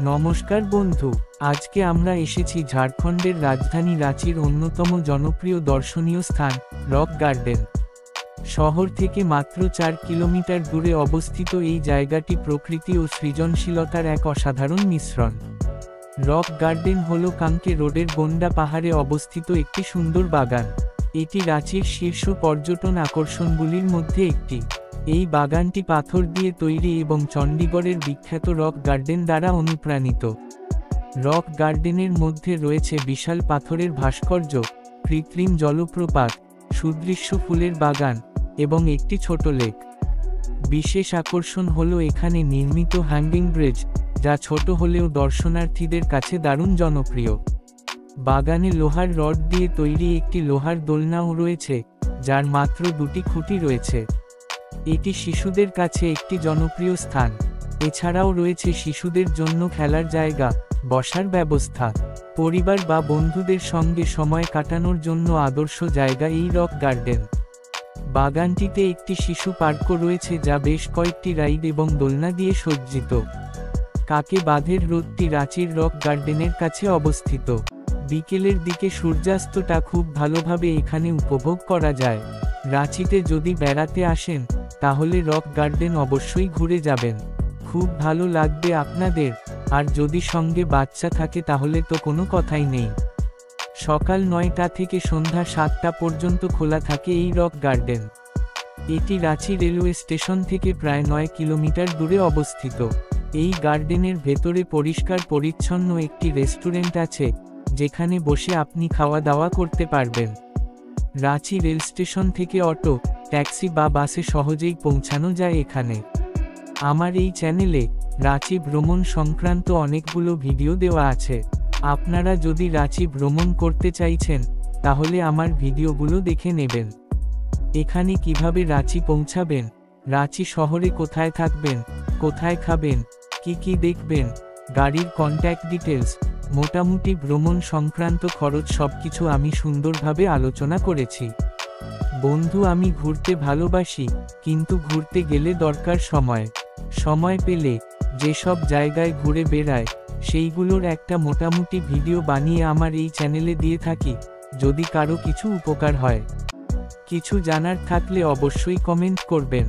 নমস্কার বন্ধু, আজকে আমরা এসেছি ঝাড়খণ্ডের রাজধানী রাঁচির অন্যতম জনপ্রিয় দর্শনীয় স্থান রক গার্ডেন। শহর থেকে মাত্র 4 কিলোমিটার দূরে অবস্থিত এই জায়গাটি প্রকৃতি ও সৃজনশীলতার এক অসাধারণ মিশ্রণ। রক গার্ডেন হল কাঙ্কে রোডের গোন্ডা পাহাড়ে অবস্থিত একটি সুন্দর বাগান। এটি রাঁচির শীর্ষ পর্যটন আকর্ষণগুলির মধ্যে একটি। এই বাগানটি পাথর দিয়ে তৈরি এবং চণ্ডীগড়ের বিখ্যাত রক গার্ডেন দ্বারা অনুপ্রাণিত। রক গার্ডেনের মধ্যে রয়েছে বিশাল পাথরের ভাস্কর্য, কৃত্রিম জলপ্রপাত, সুদৃশ্য ফুলের বাগান এবং একটি ছোট লেক। বিশেষ আকর্ষণ হল এখানে নির্মিত হ্যাঙ্গিং ব্রিজ, যা ছোট হলেও দর্শনার্থীদের কাছে দারুণ জনপ্রিয়। বাগানে লোহার রড দিয়ে তৈরি একটি লোহার দোলনাও রয়েছে, যার মাত্র 2টি খুঁটি রয়েছে। এটি শিশুদের কাছে একটি জনপ্রিয় স্থান। এছাড়াও রয়েছে শিশুদের জন্য খেলার জায়গা, বসার ব্যবস্থা। পরিবার বা বন্ধুদের সঙ্গে সময় কাটানোর জন্য আদর্শ জায়গা এই রক গার্ডেন। বাগানটিতে একটি শিশু পার্কও রয়েছে, যা বেশ কয়েকটি রাইড এবং দোলনা দিয়ে সজ্জিত। কাকে বাঁধের হ্রদটি রাঁচির রক গার্ডেনের কাছে অবস্থিত। বিকেলের দিকে সূর্যাস্তটা খুব ভালোভাবে এখানে উপভোগ করা যায়। রাঁচিতে যদি বেড়াতে আসেন, তাহলে রক গার্ডেন অবশ্যই ঘুরে যাবেন। খুব ভালো লাগবে আপনাদের। আর যদি সঙ্গে বাচ্চা থাকে তাহলে তো কোনো কথাই নেই। সকাল 9টা থেকে সন্ধ্যা 7টা পর্যন্ত খোলা থাকে এই রক গার্ডেন। এটি রাঁচি রেলওয়ে স্টেশন থেকে প্রায় 9 কিলোমিটার দূরে অবস্থিত। এই গার্ডেনের ভেতরে পরিষ্কার পরিচ্ছন্ন একটি রেস্টুরেন্ট আছে, যেখানে বসে আপনি খাওয়া দাওয়া করতে পারবেন। রাঁচি রেল স্টেশন থেকে অটো, ট্যাক্সি বা বাসে সহজেই পৌঁছানো যায় এখানে। আমার এই চ্যানেলে রাঁচি ভ্রমণ সংক্রান্ত অনেকগুলো ভিডিও দেওয়া আছে। আপনারা যদি রাঁচি ভ্রমণ করতে চাইছেন, তাহলে আমার ভিডিওগুলো দেখে নেবেন। এখানে কিভাবে রাঁচি পৌঁছাবেন, রাঁচি শহরে কোথায় থাকবেন, কোথায় খাবেন, কি দেখবেন, গাড়ির কন্ট্যাক্ট ডিটেলস, মোটামুটি ভ্রমণ সংক্রান্ত খরচ সবকিছু আমি সুন্দরভাবে আলোচনা করেছি। বন্ধু, আমি ঘুরতে ভালোবাসি, কিন্তু ঘুরতে গেলে দরকার সময় পেলে যেসব জায়গায় ঘুরে বেড়ায়, সেইগুলোর একটা মোটামুটি ভিডিও বানিয়ে আমার এই চ্যানেলে দিয়ে থাকি। যদি কারো কিছু উপকার হয়, কিছু জানার থাকলে অবশ্যই কমেন্ট করবেন।